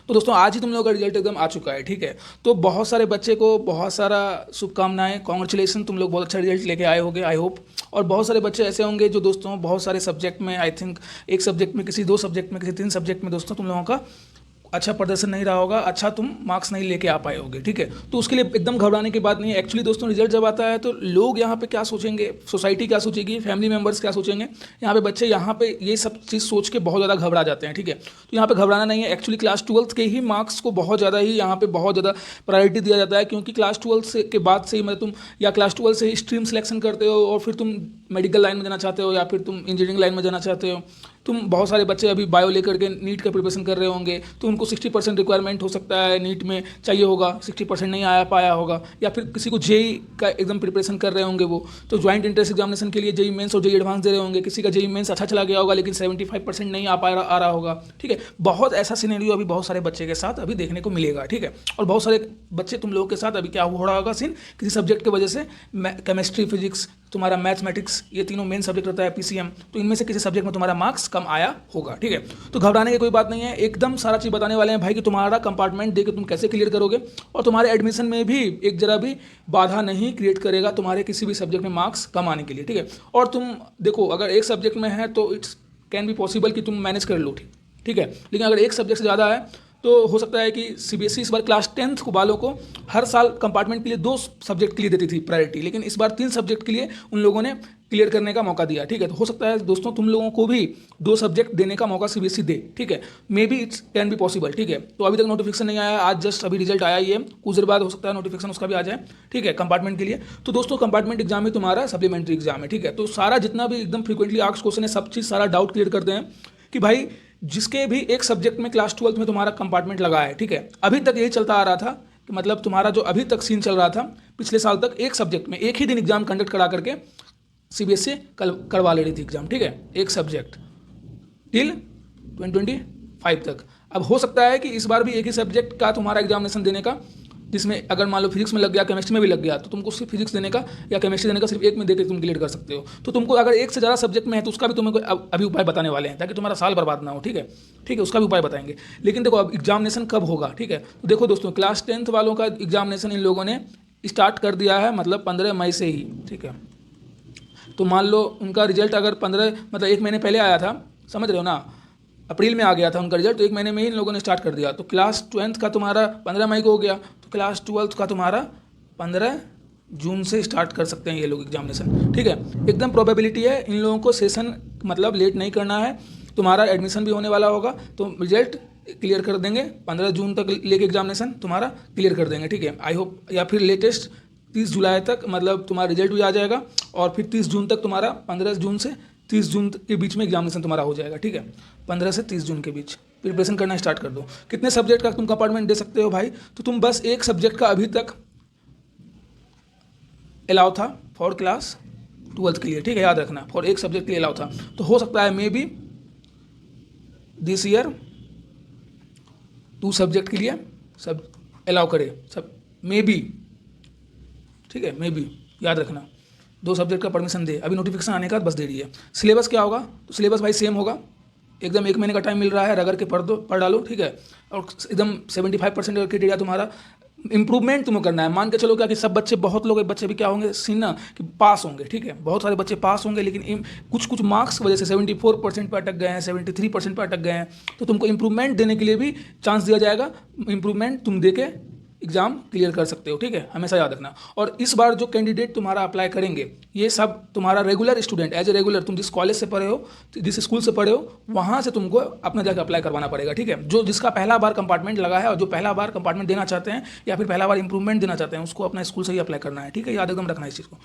तो दोस्तों आज ही तुम लोगों का रिजल्ट एकदम आ चुका है, ठीक है। तो बहुत सारे बच्चे को बहुत सारा शुभकामनाएं, कॉन्ग्रेचुलेसन, तुम लोग बहुत अच्छा रिजल्ट लेके आए होगे, आई होप। और बहुत सारे बच्चे ऐसे होंगे जो दोस्तों बहुत सारे सब्जेक्ट में, आई थिंक एक सब्जेक्ट में, किसी 2 सब्जेक्ट में, किसी 3 सब्जेक्ट में दोस्तों तुम लोगों का अच्छा प्रदर्शन नहीं रहा होगा, अच्छा तुम मार्क्स नहीं लेके आ पाए होगे, ठीक है। तो उसके लिए एकदम घबराने की बात नहीं है। एक्चुअली दोस्तों रिजल्ट जब आता है तो लोग यहाँ पे क्या सोचेंगे, सोसाइटी क्या सोचेगी, फैमिली मेम्बर्स क्या सोचेंगे, यहाँ पे बच्चे यहाँ पे ये सब चीज़ सोच के बहुत ज़्यादा घबरा जाते हैं, ठीक है। तो यहाँ पे घबराना नहीं है। एक्चुअली क्लास 12th के ही मार्क्स को बहुत ज़्यादा ही यहाँ पे बहुत ज़्यादा प्रायोरिटी दिया जाता है, क्योंकि क्लास 12th से के बाद से ही मतलब तुम या क्लास 12 से ही स्ट्रीम सिलेक्शन करते हो और फिर तुम मेडिकल लाइन में जाना चाहते हो या फिर तुम इंजीनियरिंग लाइन में जाना चाहते हो। तुम बहुत सारे बच्चे अभी बायो लेकर के नीट का प्रिपरेशन कर रहे होंगे, तो उनको 60% रिक्वायरमेंट हो सकता है नीट में चाहिए होगा, 60% नहीं आया पाया होगा, या फिर किसी को जेई का एकदम प्रिपरेशन कर रहे होंगे वो, तो ज्वाइंट एंट्रेंस एग्जामिनेशन के लिए जेई मेंस और जेई एडवांस दे रहे होंगे। किसी का जेई मेंस अच्छा चला गया होगा लेकिन 75% नहीं आ रहा होगा, ठीक है। बहुत ऐसा सिनेरियो अभी बहुत सारे बच्चे के साथ अभी देखने को मिलेगा, ठीक है। और बहुत सारे बच्चे तुम लोगों के साथ अभी क्या हो रहा होगा सीन, किसी सब्जेक्ट की वजह से, केमिस्ट्री, फिजिक्स, तुम्हारा मैथमेटिक्स, ये तीनों मेन सब्जेक्ट रहता है पीसीएम, तो इनमें से किसी सब्जेक्ट में तुम्हारा मार्क्स कम आया होगा, ठीक है। तो घबराने की कोई बात नहीं है, एकदम सारा चीज़ बताने वाले हैं भाई कि तुम्हारा कंपार्टमेंट देके तुम कैसे क्लियर करोगे, और तुम्हारे एडमिशन में भी एक जरा भी बाधा नहीं क्रिएट करेगा तुम्हारे किसी भी सब्जेक्ट में मार्क्स कम आने के लिए, ठीक है। और तुम देखो, अगर एक सब्जेक्ट में है तो इट्स कैन बी पॉसिबल कि तुम मैनेज कर लो, ठीक है। लेकिन अगर एक सब्जेक्ट से ज़्यादा है तो हो सकता है कि सीबीएसई इस बार क्लास 10th को वालों को हर साल कंपार्टमेंट के लिए 2 सब्जेक्ट के लिए देती थी प्रायोरिटी, लेकिन इस बार 3 सब्जेक्ट के लिए उन लोगों ने क्लियर करने का मौका दिया, ठीक है। तो हो सकता है दोस्तों तुम लोगों को भी 2 सब्जेक्ट देने का मौका सीबीएसई दे, ठीक है। May be it's can be possible, ठीक है। तो अभी तक नोटिफिकेशन नहीं आया, आज जस्ट अभी रिजल्ट आया ही है, कुछ देर बाद हो सकता है नोटिफिकेशन उसका भी आ जाए, ठीक है, कंपार्टमेंट के लिए। तो दोस्तों कंपार्टमेंट एग्जाम ही तुम्हारा सप्लीमेंट्री एग्जाम है, ठीक है। तो सारा जितना भी एकदम फ्रिक्वेंटली आस्क्ड क्वेश्चन है, सब चीज़ सारा डाउट क्लियर करते हैं कि भाई जिसके भी एक सब्जेक्ट में क्लास 12th में तुम्हारा कंपार्टमेंट लगा है, ठीक है। अभी तक यही चलता आ रहा था कि मतलब तुम्हारा जो अभी तक सीन चल रहा था, पिछले साल तक एक सब्जेक्ट में एक ही दिन एग्जाम कंडक्ट करा करके सीबीएसई करवा ले रही थी एग्जाम, ठीक है, एक सब्जेक्ट टिल 2025 तक। अब हो सकता है कि इस बार भी एक ही सब्जेक्ट का तुम्हारा एग्जामिनेशन देने का, जिसमें अगर मान लो फिजिक्स में लग गया, केमिस्ट्री में भी लग गया, तो तुमको सिर्फ फिजिक्स देने का या केमिस्ट्री देने का सिर्फ एक में देकर तुम क्लियर कर सकते हो। तो तुमको अगर एक से ज़्यादा सब्जेक्ट में है तो उसका भी तुम्हें अभी उपाय बताने वाले हैं, ताकि तुम्हारा साल बर्बाद ना हो, ठीक है, ठीक है, उसका भी उपाय बताएंगे। लेकिन देखो अब एग्जामिनेशन कब होगा, ठीक है। तो देखो दोस्तों, क्लास 10th वालों का एग्जामिनेशन इन लोगों ने स्टार्ट कर दिया है, मतलब 15 मई से ही, ठीक है। तो मान लो उनका रिजल्ट अगर 15 मतलब 1 महीने पहले आया था, समझ रहे हो ना, अप्रैल में आ गया था उनका रिजल्ट, तो 1 महीने में ही इन लोगों ने स्टार्ट कर दिया। तो क्लास 10th का तुम्हारा 15 मई को हो गया, तो क्लास 12th का तुम्हारा 15 जून से स्टार्ट कर सकते हैं ये लोग एग्जामिनेशन, ठीक है। एकदम प्रोबेबिलिटी है इन लोगों को सेशन मतलब लेट नहीं करना है, तुम्हारा एडमिशन भी होने वाला होगा, तो रिजल्ट क्लियर कर देंगे 15 जून तक लेके एग्जामिनेशन तुम्हारा क्लियर कर देंगे, ठीक है, आई होप। या फिर लेटेस्ट 30 जुलाई तक मतलब तुम्हारा रिजल्ट भी आ जाएगा, और फिर 30 जून तक तुम्हारा 15 जून से 30 जून के बीच में एग्जामिनेशन तुम्हारा हो जाएगा, ठीक है। 15 से 30 जून के बीच प्रिपरेशन करना स्टार्ट कर दो। कितने सब्जेक्ट का तुम कंपार्टमेंट दे सकते हो भाई, तो तुम बस एक सब्जेक्ट का अभी तक अलाउ था फॉर क्लास 12th के लिए, ठीक है, याद रखना, फॉर एक सब्जेक्ट के लिए अलाउ था। तो हो सकता है may be this year 2 subject के लिए सब अलाउ करे, सब मे बी, ठीक है, मे बी, याद रखना 2 सब्जेक्ट का परमिशन दे। अभी नोटिफिकेशन आने का बस देरी है। सिलेबस क्या होगा, तो सिलेबस भाई सेम होगा, एकदम 1 महीने का टाइम मिल रहा है, रगड़ के पढ़ डालो, ठीक है। और एकदम 75% क्राइटेरिया तुम्हारा इंप्रूवमेंट तुम्हें करना है। मान के चलो क्या कि सब बच्चे, बहुत लोग बच्चे भी क्या होंगे सीन ना कि पास होंगे, ठीक है, बहुत सारे बच्चे पास होंगे, लेकिन कुछ मार्क्स की वजह से 74% पर अटक गए हैं, 73% पर अटक गए हैं, तो तुमको इंप्रूवमेंट देने के लिए भी चांस दिया जाएगा। इंप्रूवमेंट तुम दे के एग्जाम क्लियर कर सकते हो, ठीक है, हमेशा याद रखना। और इस बार जो कैंडिडेट तुम्हारा अप्लाई करेंगे, ये सब तुम्हारा regular student, as a regular, तुम जिस कॉलेज से पढ़े हो, जिस स्कूल से पढ़े हो, वहाँ से तुमको अपना जाकर अप्लाई करवाना पड़ेगा, ठीक है। जो जिसका पहला बार कंपार्टमेंट लगा है और जो पहला बार कंपार्टमेंट देना चाहते हैं या फिर पहला बार इंप्रूवमेंट देना चाहते हैं, उसको अपना स्कूल से ही अप्लाई करना है, ठीक है, याद एकदम रखना है इस चीज़ को।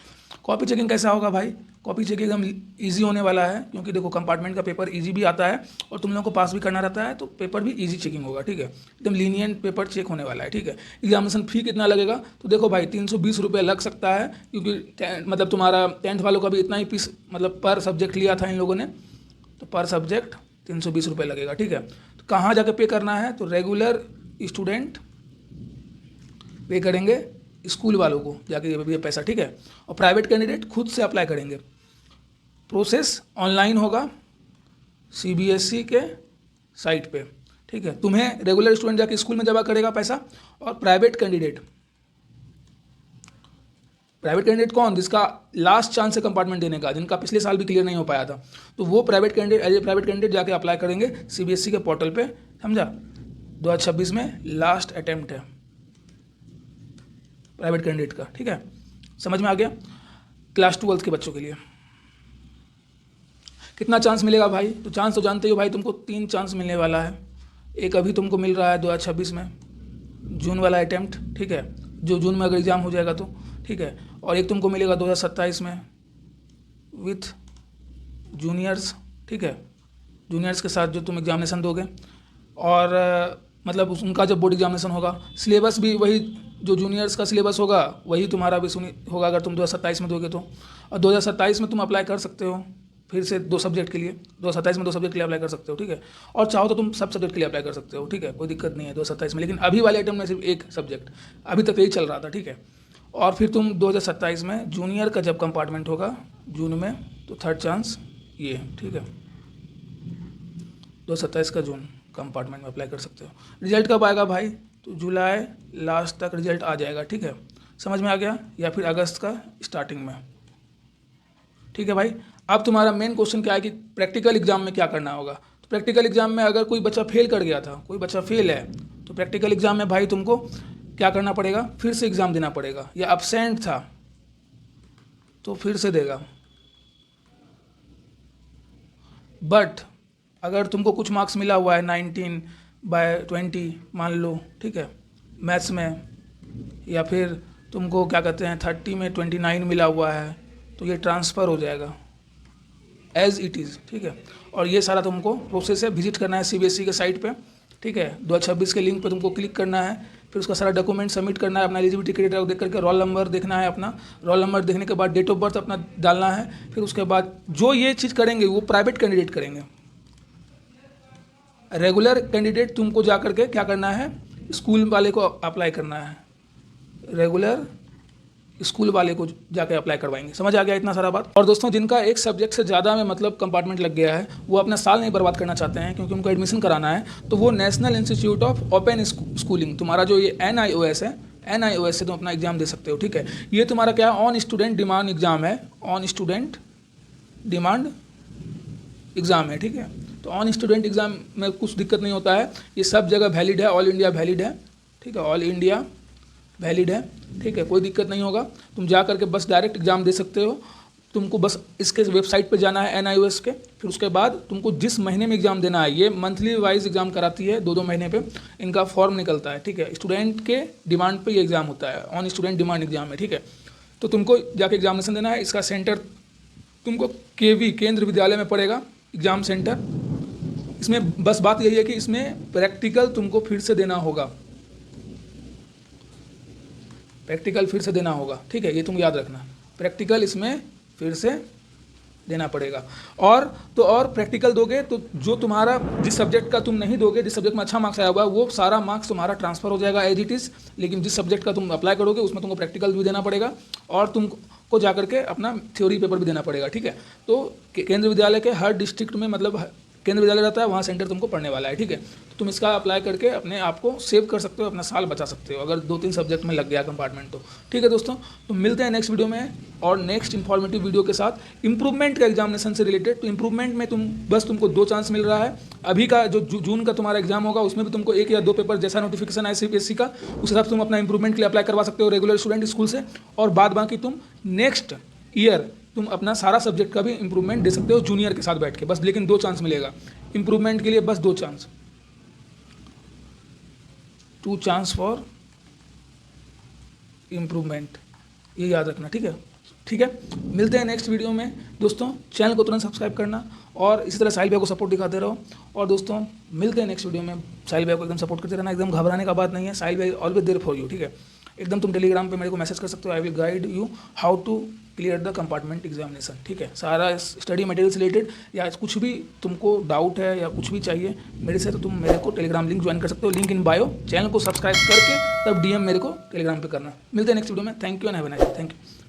कॉपी चेकिंग कैसा होगा भाई, कॉपी चेकिंग एकदम ईजी होने वाला है, क्योंकि देखो कंपार्टमेंट का पेपर ईजी भी आता है और तुम लोगों को पास भी करना रहता है, तो पेपर भी ईजी चेकिंग होगा, ठीक है, एकदम लीनियंट पेपर चेक होने वाला है, ठीक है। एग्जामिनेशन फी कितना लगेगा, तो देखो भाई 320 रुपये लग सकता है, क्योंकि मतलब तुम्हारा 10th वालों का भी इतना ही फीस मतलब पर सब्जेक्ट लिया था इन लोगों ने, तो पर सब्जेक्ट 320 रुपये लगेगा, ठीक है। तो कहाँ जाकर पे करना है, तो रेगुलर स्टूडेंट पे करेंगे स्कूल वालों को जाके ये पैसा, ठीक है। और प्राइवेट कैंडिडेट खुद से अप्लाई करेंगे। प्रोसेस ऑनलाइन होगा सीबीएसई के साइट पे, ठीक है। तुम्हें रेगुलर स्टूडेंट जाके स्कूल में जमा करेगा पैसा, और प्राइवेट कैंडिडेट कौन, जिसका लास्ट चांस है कंपार्टमेंट देने का, जिनका पिछले साल भी क्लियर नहीं हो पाया था, तो वो प्राइवेट कैंडिडेट जाके अप्लाई करेंगे CBSE के पोर्टल पे, समझा। 2026 में लास्ट अटेम्प्ट है प्राइवेट कैंडिडेट का, ठीक है, समझ में आ गया। क्लास 12 के बच्चों के लिए कितना चांस मिलेगा भाई, तो चांस तो जानते हो भाई, तुमको 3 चांस मिलने वाला है। एक अभी तुमको मिल रहा है 2026 में, जून वाला अटेम्प्ट, ठीक है, जो जून में अगर एग्ज़ाम हो जाएगा तो, ठीक है, और एक तुमको मिलेगा 2027 में विथ जूनियर्स, ठीक है, जूनियर्स के साथ जो तुम एग्जामिनेशन दोगे, और मतलब उनका जब बोर्ड एग्जामिनेशन होगा, सिलेबस भी वही, जो जूनियर्स का सिलेबस होगा वही तुम्हारा भी होगा अगर तुम 2027 में दोगे तो। और 2027 में तुम अप्लाई कर सकते हो फिर से 2 सब्जेक्ट के लिए, 2027 में 2 सब्जेक्ट के लिए अप्लाई कर सकते हो, ठीक है, और चाहो तो तुम सब सब्जेक्ट के लिए अप्लाई कर सकते हो, ठीक है, कोई दिक्कत नहीं है 2027 में। लेकिन अभी वाले आइटम में सिर्फ एक सब्जेक्ट, अभी तक यही चल रहा था, ठीक है। और फिर तुम 2027 में जूनियर का जब कंपार्टमेंट होगा जून में, तो 3rd चांस ये है, ठीक है, 2027 का जून कंपार्टमेंट में अप्लाई कर सकते हो। रिजल्ट कब आएगा भाई, तो जुलाई लास्ट तक रिजल्ट आ जाएगा, ठीक है, समझ में आ गया, या फिर अगस्त का स्टार्टिंग में, ठीक है भाई। अब तुम्हारा मेन क्वेश्चन क्या है कि प्रैक्टिकल एग्जाम में क्या करना होगा। तो प्रैक्टिकल एग्जाम में अगर कोई बच्चा फेल कर गया था, कोई बच्चा फेल है, तो प्रैक्टिकल एग्जाम में भाई तुमको क्या करना पड़ेगा, फिर से एग्ज़ाम देना पड़ेगा, या एब्सेंट था तो फिर से देगा। बट अगर तुमको कुछ मार्क्स मिला हुआ है 19/20 मान लो, ठीक है, मैथ्स में, या फिर तुमको क्या कहते हैं 30 में 29 मिला हुआ है, तो ये ट्रांसफ़र हो जाएगा एज इट इज़, ठीक है। और ये सारा तुमको प्रोसेस है, विजिट करना है CBSE के साइट पे, ठीक है, 2026 के लिंक पे तुमको क्लिक करना है, फिर उसका सारा डॉक्यूमेंट सबमिट करना है, अपना एलिजिबिलिटी क्राइटेरिया देख करके रोल नंबर देखना है, अपना रोल नंबर देखने के बाद डेट ऑफ बर्थ अपना डालना है। फिर उसके बाद जो ये चीज़ करेंगे वो प्राइवेट कैंडिडेट करेंगे। रेगुलर कैंडिडेट तुमको जा करके क्या करना है, स्कूल वाले को अप्लाई करना है, रेगुलर स्कूल वाले को जाके अप्लाई करवाएंगे। समझ आ गया इतना सारा बात। और दोस्तों जिनका एक सब्जेक्ट से ज़्यादा में मतलब कंपार्टमेंट लग गया है, वो अपना साल नहीं बर्बाद करना चाहते हैं क्योंकि उनको एडमिशन कराना है, तो वो national institute of open schooling, तुम्हारा जो ये NIOS है, NIOS से तुम अपना एग्जाम दे सकते हो, ठीक है। ये तुम्हारा क्या है, ऑन स्टूडेंट डिमांड एग्जाम है, ऑन स्टूडेंट डिमांड एग्ज़ाम है, ठीक है। तो ऑन स्टूडेंट एग्ज़ाम में कुछ दिक्कत नहीं होता है, ये सब जगह वैलिड है, ऑल इंडिया वैलिड है, ठीक है, ऑल इंडिया वैलिड है, ठीक है, कोई दिक्कत नहीं होगा। तुम जा करके बस डायरेक्ट एग्ज़ाम दे सकते हो। तुमको बस इसके वेबसाइट पे जाना है NIOS के, फिर उसके बाद तुमको जिस महीने में एग्ज़ाम देना है, ये मंथली वाइज एग्ज़ाम कराती है, 2-2 महीने पे इनका फॉर्म निकलता है, ठीक है। स्टूडेंट के डिमांड पे ये एग्ज़ाम होता है, ऑन स्टूडेंट डिमांड एग्ज़ाम है, ठीक है। तो तुमको जाके एग्जामिनेशन देना है। इसका सेंटर तुमको KV केंद्र विद्यालय में पड़ेगा एग्ज़ाम सेंटर। इसमें बस बात यही है कि इसमें प्रैक्टिकल तुमको फिर से देना होगा, प्रैक्टिकल फिर से देना होगा, ठीक है, ये तुम याद रखना, प्रैक्टिकल इसमें फिर से देना पड़ेगा। और प्रैक्टिकल दोगे तो जो तुम्हारा जिस सब्जेक्ट का तुम नहीं दोगे, जिस सब्जेक्ट में अच्छा मार्क्स आया हुआ वो सारा मार्क्स तुम्हारा ट्रांसफ़र हो जाएगा एज इट इज़। लेकिन जिस सब्जेक्ट का तुम अप्लाई करोगे उसमें तुमको प्रैक्टिकल भी देना पड़ेगा और तुमको जा करके अपना थ्योरी पेपर भी देना पड़ेगा, ठीक है। तो केंद्र विद्यालय के हर डिस्ट्रिक्ट में मतलब केंद्र विद्यालय रहता है, वहाँ सेंटर तुमको पढ़ने वाला है, ठीक है। तो तुम इसका अप्लाई करके अपने आप को सेव कर सकते हो, अपना साल बचा सकते हो अगर 2-3 सब्जेक्ट में लग गया कंपार्टमेंट तो, ठीक है दोस्तों। तो मिलते हैं नेक्स्ट वीडियो में और नेक्स्ट इन्फॉर्मेटिव वीडियो के साथ इंप्रूवमेंट का एग्जामिनेशन से रिलेटेड। तो इंप्रूवमेंट में तुमको 2 चांस मिल रहा है। अभी का जो जून का तुम्हारा एग्जाम होगा उसमें भी तुमको 1 या 2 पेपर जैसा नोटिफिकेशन है CBSE का, उस हिसाब से तुम अपना इंप्रूवमेंट के लिए अप्लाई करवा सकते हो रेगुलर स्टूडेंट स्कूल से। और बाद बाकी तुम नेक्स्ट ईयर तुम अपना सारा सब्जेक्ट का भी इंप्रूवमेंट दे सकते हो जूनियर के साथ बैठ के, बस लेकिन 2 चांस मिलेगा इंप्रूवमेंट के लिए, बस 2 चांस, 2 चांस फॉर इम्प्रूवमेंट, ये याद रखना, ठीक है। ठीक है, मिलते हैं नेक्स्ट वीडियो में दोस्तों। चैनल को तुरंत सब्सक्राइब करना और इसी तरह साहिल भैया को सपोर्ट दिखाते रहो। और दोस्तों मिलते हैं नेक्स्ट वीडियो में। साहिल भैया को एकदम सपोर्ट करते रहना, एकदम घबराने का बात नहीं है। साहिल भाई ऑलवेज देयर फॉर यू, ठीक है। एकदम तुम टेलीग्राम पे मेरे को मैसेज कर सकते हो, I will guide you how to clear the compartment examination, ठीक है। सारा स्टडी मटेरियल से रिलेटेड या कुछ भी तुमको डाउट है या कुछ भी चाहिए मेरे से, तो तुम मेरे को टेलीग्राम लिंक ज्वाइन कर सकते हो, लिंक इन बायो। चैनल को सब्सक्राइब करके तब DM मेरे को टेलीग्राम पे करना। मिलते हैं नेक्स्ट वीडियो में। Thank you and have a nice day. Thank you.